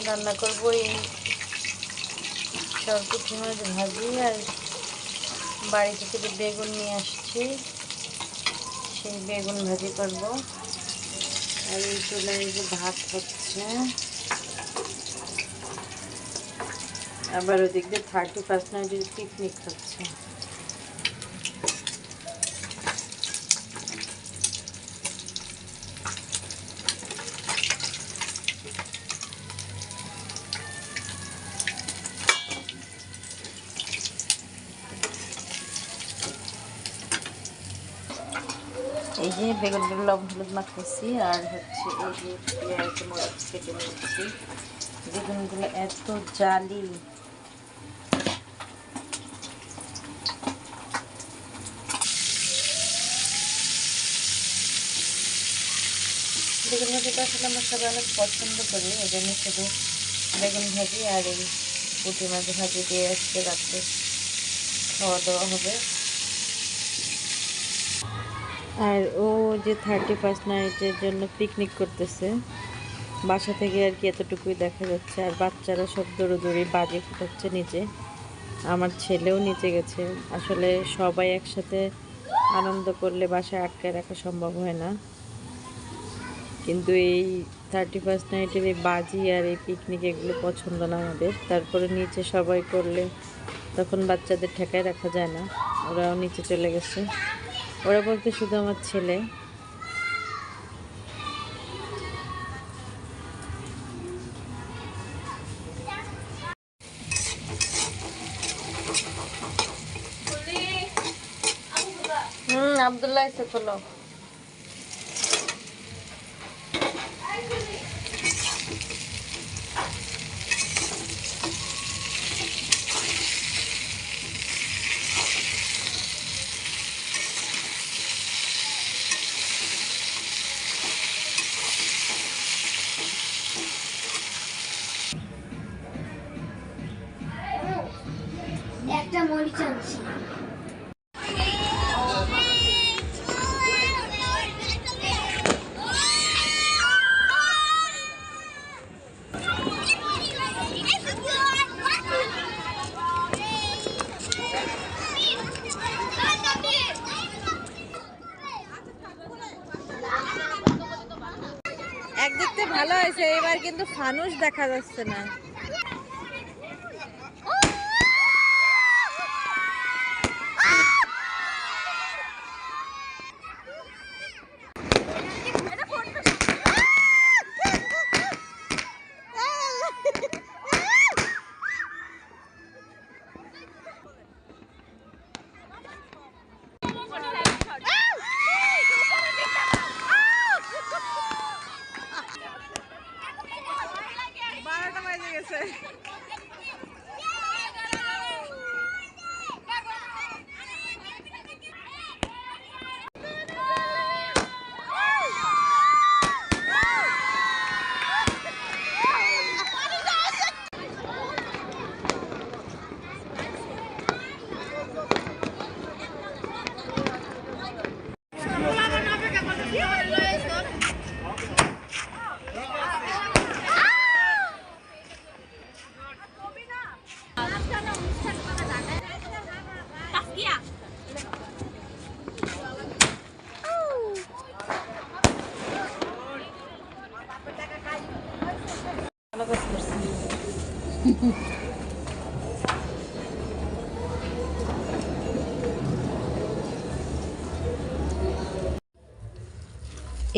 রান্না করব এই সরপুঁটি মাছ ভাজি, আর বাড়ি থেকে যে বেগুন নিয়ে আসছি সেই বেগুন ভাজি করব। আর এই চুলায় যে ভাত হচ্ছে, আবার ওদিক দিয়ে 31 নাইটের পিকনিক হচ্ছে। এই যে বেগুনগুলো লবণ হলুদ মাখাইছি, আর হচ্ছে এই যে পেঁয়াজ মরিচ কেটে নিচ্ছি। বেগুনগুলো এত জালি, বেগুন ভাজিটা আসলে আমরা সবাই অনেক পছন্দ করি, এই জন্য শুধু বেগুন ভাজি আর এই পুঁটি মাছ ভাজি দিয়ে আজকে রাত্রে খাওয়া দাওয়া হবে। আর ও যে 31 নাইটের জন্য পিকনিক করতেছে বাসা থেকে, আর কি এতটুকুই দেখা যাচ্ছে। আর বাচ্চারা সব দৌড়োদৌড়ি বাজি ফুটাচ্ছে নিচে, আমার ছেলেও নিচে গেছে। আসলে সবাই একসাথে আনন্দ করলে বাসায় আটকায় রাখা সম্ভব হয় না, কিন্তু এই 31 নাইটের এই বাজি আর এই পিকনিক এগুলো পছন্দ না আমাদের। তারপরে নিচে সবাই করলে তখন বাচ্চাদের ঠেকায় রাখা যায় না, ওরাও নিচে চলে গেছে। ওরা বলতে শুধু আমার ছেলে। আব্দুল্লাহ এসে খোলো। একটা মরিচ আনছি। একদিক থেকে ভালো হয়েছে, এবার কিন্তু ফানুস দেখা যাচ্ছে না।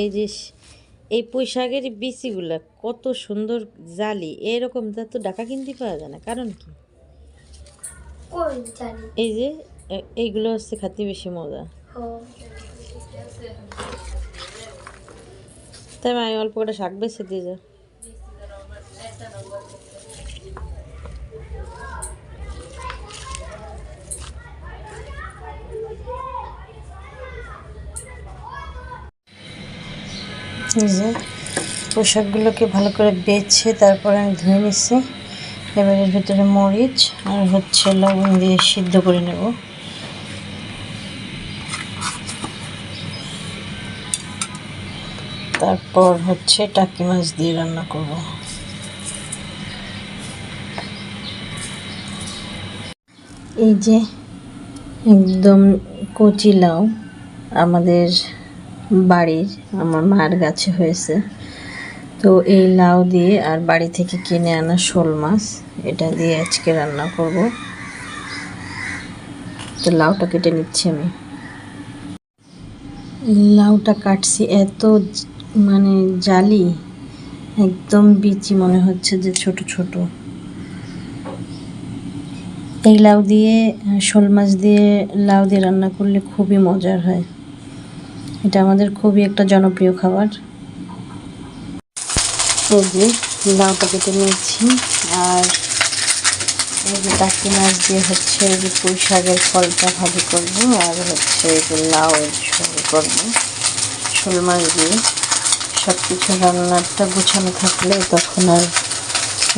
এই যে এই পুঁই শাকের বিচিগুলা কত সুন্দর জালি, এরকম তো ঢাকা কিনতে পাওয়া যায় না, কারণ কি এই যে এইগুলো হচ্ছে খাতে বেশি মজা। তাই আমি অল্প করে শাক বেছে দিয়ে যা। পোশাকগুলোকে ভালো করে বেছে তারপরে আমি ধুয়ে নিচ্ছি। এবার এর ভিতরে মরিচ আর হচ্ছে লবণ দিয়ে সিদ্ধ করে নেব। তারপর হচ্ছে টাকি মাছ দিয়ে রান্না করব। এই যে একদম কচি লাউ আমাদের বাড়ির আমার মার গাছে হয়েছে। তো এই লাউ দিয়ে আর বাড়ি থেকে কিনে আনা শোল মাছ এটা দিয়ে আজকে রান্না করব। তো লাউটা কেটে নিচ্ছি আমি। লাউটা কাটছি এত মানে জালি, একদম বিচি মনে হচ্ছে যে ছোট ছোট। এই লাউ দিয়ে শোল মাছ দিয়ে লাউ দিয়ে রান্না করলে খুবই মজার হয়। এটা আমাদের খুবই একটা জনপ্রিয় খাবার। এই যে লাউটা কেটে নিয়েছি, আর এই যে টাকি মাছ দিয়ে হচ্ছে এই যে পুঁই শাকের ফলটা ভাজি করবো, আর হচ্ছে এই যে লাউ ঝোল করবো শোল মাছ দিয়ে। সব কিছু রান্নাটা গুছানো থাকলে তখন আর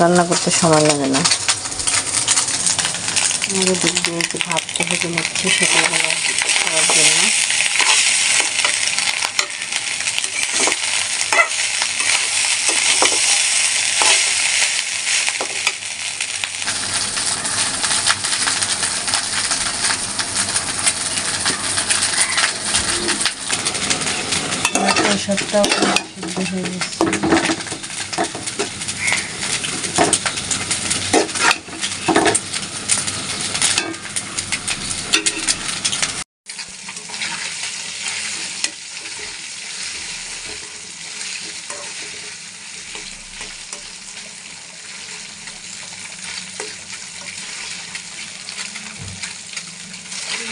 রান্না করতে সময় লাগে না। আমাদের দিক দিয়ে যে ভাতটা ভেজে নিচ্ছি সকালবেলা খাওয়ার জন্য। প্রসাদটাও সিদ্ধ হয়ে গেছে।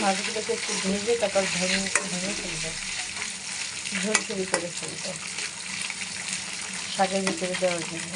মাছগুলোকে একটু ভেজে তারপর ভেঙে ভেঙে ফেলবে, ঝোল ঝুল করে ফেলবে শাকের ভিতরে দেওয়ার জন্য।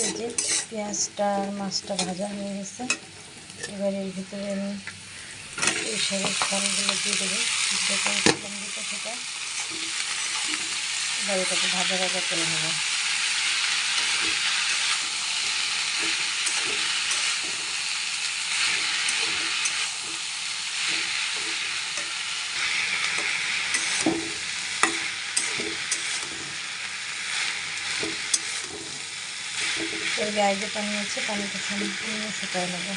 এই যে পেঁয়াজটা আর মাছটা ভাজা হয়ে গেছে। এবার এর ভিতরে আমি এই সবের ফলগুলো দিয়ে দেবো, সিদ্ধ করেছিলাম যেটা সেটা। এবার এটাকে ভাজা ভাজা করে নেবো। এর গায়ে যে পানি আছে পানিটা সম্পূর্ণ শুকায় নেবো।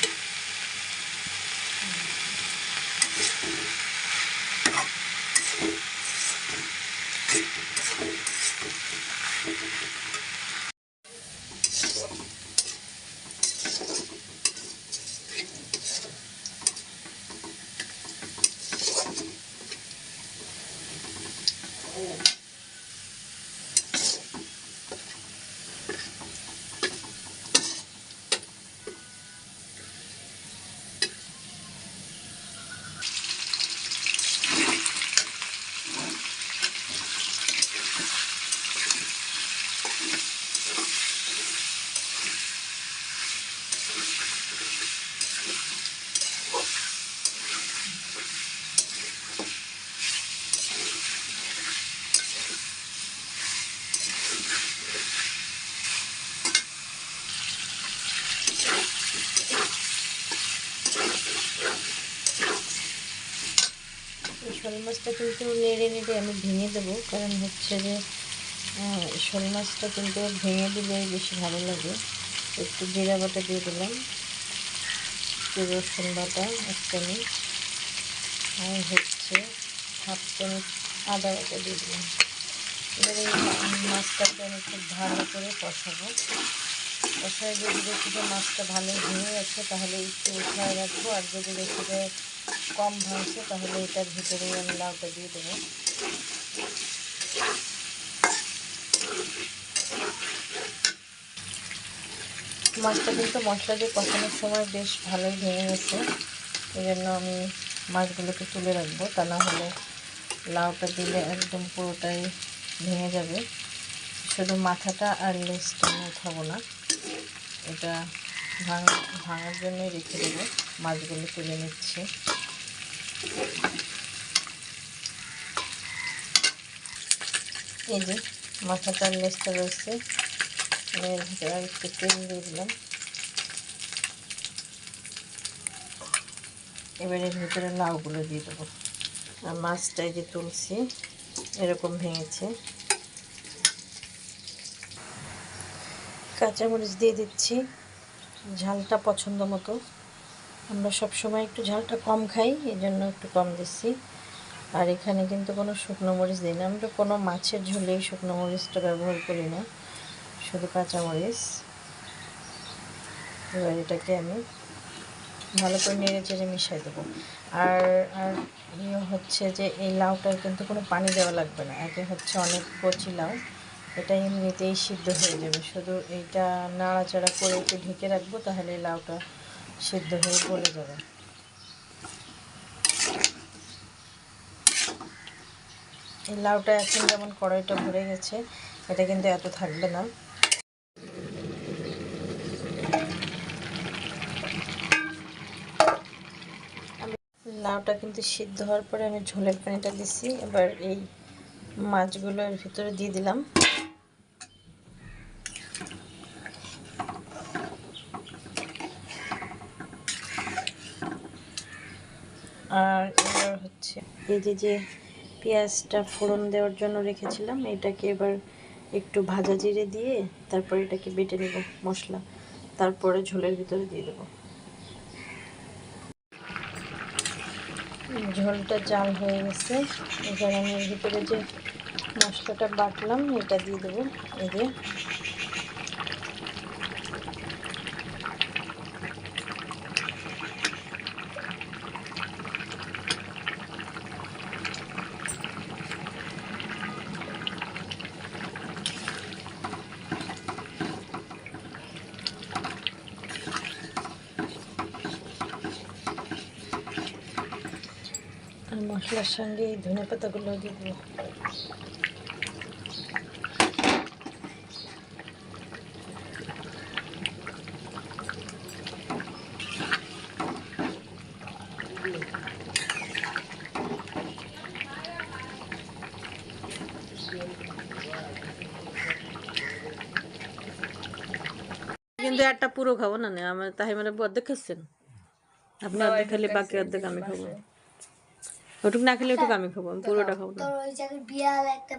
শোল মাছটা কিন্তু নেড়ে নেড়ে আমি ভেঙে দেবো, কারণ হচ্ছে যে শোল মাছটা কিন্তু ভেঙে দিলে বেশি ভালো লাগে। একটু জিরা বাটা দিয়ে দিলাম, একটু রসুন বাটা 1 চামচ, আর হচ্ছে 1/2 চামচ আদা বাটা দিয়ে দিলাম। এবার এই মাছটাকে আমি খুব ভালো করে কষাবো। কষায় যদি দেখি যে মাছটা ভালো ভেঙে গেছে তাহলে একটু উঠায় রাখবো, আর যদি দেখি যে কম ভাঙছে তাহলে এটার ভিতরে আমি লাউটা দিয়ে দেবো। মাছটা কিন্তু মশলা দিয়ে কষানোর সময় বেশ ভালোই ভেঙে গেছে, এই জন্য আমি মাছগুলোকে তুলে রাখবো, তা না হলে লাউটা দিলে একদম পুরোটাই ভেঙে যাবে। শুধু মাথাটা আর লেজটা আমি উঠাবো না, এটা ভাঙার জন্যই রেখে দেবো। মাছগুলো তুলে নিচ্ছি। এই যে মাথাটার লেজটা রয়েছে, এর ভিতরে আর একটু তেল দিয়ে দিলাম। এবার এর ভিতরে লাউগুলো দিয়ে দেবো। আর মাছটাই যে তুলছি এরকম ভেঙেছে। কাঁচামরিচ দিয়ে দিচ্ছি, ঝালটা পছন্দ মতো। আমরা সবসময় একটু ঝালটা কম খাই, এই জন্য একটু কম দিচ্ছি। আর এখানে কিন্তু কোনো শুকনো মরিচ দিই না, আমরা কোনো মাছের ঝোলেই শুকনো মরিচটা ব্যবহার করি না, শুধু কাঁচামরিচ। এবার এটাকে আমি ভালো করে নেড়ে চেড়ে মিশিয়ে দেবো। আর আর ইয়ে হচ্ছে যে এই লাউটার কিন্তু কোনো পানি দেওয়া লাগবে না, আগে হচ্ছে অনেক কচি লাউ, এটা এমনিতেই সিদ্ধ হয়ে যাবে। শুধু এইটা নাড়াচাড়া করে একটু ঢেকে রাখবো, তাহলে লাউটা সিদ্ধ হয়ে গলে যাবে। এই লাউটা এখন যেমন কড়াইটা ভরে গেছে, এটা কিন্তু এত থাকবে না। লাউটা কিন্তু সিদ্ধ হওয়ার পরে আমি ঝোলের পানিটা দিছি। এবার এই মাছগুলো এর ভিতরে দিয়ে দিলাম। আর এবার হচ্ছে এই যে পেঁয়াজটা ফোড়ন দেওয়ার জন্য রেখেছিলাম, এটাকে এবার একটু ভাজা জিরে দিয়ে তারপর এটাকে বেটে নেব মশলা, তারপরে ঝোলের ভিতরে দিয়ে দেবো। ঝোলটা জাল হয়ে গেছে, এবার আমি এর ভিতরে যে মশলাটা বাটলাম এটা দিয়ে দেবো। এই যে আর মশলার সঙ্গে এই ধনেপাতাগুলো দিয়ে দেবো। কিন্তু একটা পুরো খাবো না, আমার তাই মানে অর্ধেক খাচ্ছেন আপনি, অর্ধেক খেলে বাকি অর্ধেক আমি খাবো। ওটুক না খেলে ওটুক আমি খাবো, আমি পুরোটা খাবো না। তোর ওই জায়গায় বিড়াল একটা